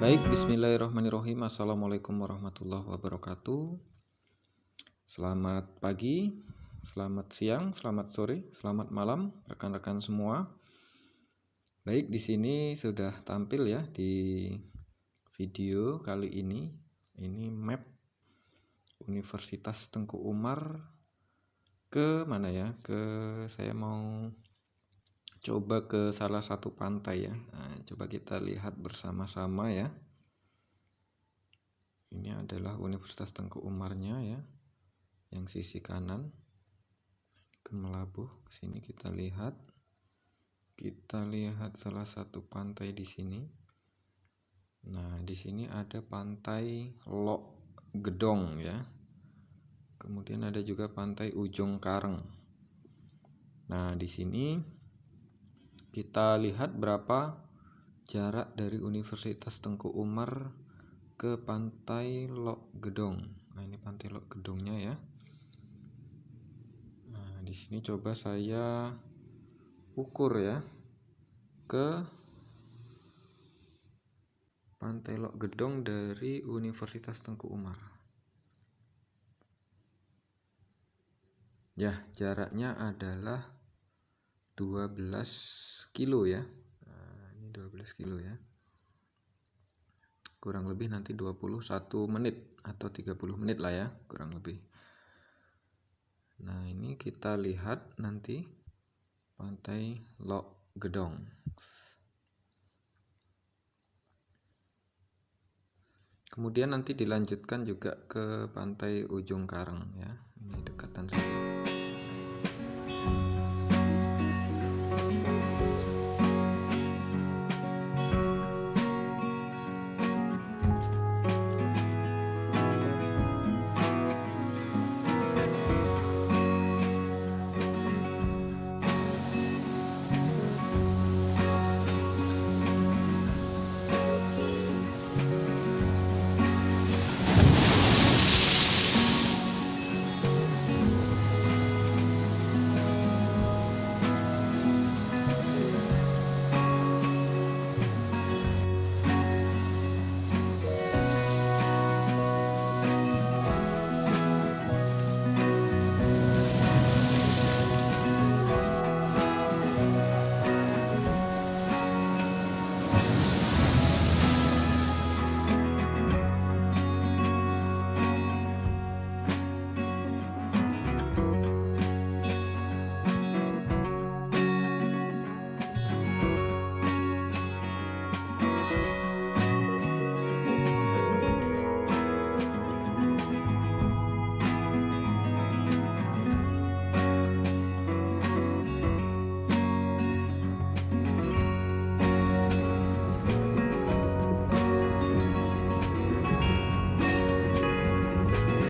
Baik, bismillahirrahmanirrahim. Assalamualaikum warahmatullahi wabarakatuh. Selamat pagi, selamat siang, selamat sore, selamat malam rekan-rekan semua. Baik, di sini sudah tampil ya di video kali ini. Ini map Universitas Tengku Umar ke mana ya? Saya mau coba ke salah satu pantai ya. Nah, coba kita lihat bersama-sama ya. Ini adalah Universitas Tengku Umarnya ya, yang sisi kanan ke Melabuh. Kesini kita lihat salah satu pantai di sini. Nah, di sini ada pantai Lok Gedong ya. Kemudian ada juga pantai Ujung Kareng. Nah, di sini kita lihat berapa jarak dari Universitas Tengku Umar ke pantai Lok Gedong. Nah, ini pantai Lok Gedongnya ya. Nah, di sini coba saya ukur ya ke pantai Lok Gedong dari Universitas Tengku Umar. Ya, jaraknya adalah 12 kilo ya. Nah, ini 12 kilo ya. Kurang lebih nanti 21 menit atau 30 menit lah ya, kurang lebih. Nah, ini kita lihat nanti pantai Lok Gedong. Kemudian nanti dilanjutkan juga ke pantai Ujung Kareng ya. Ini dekatan saja.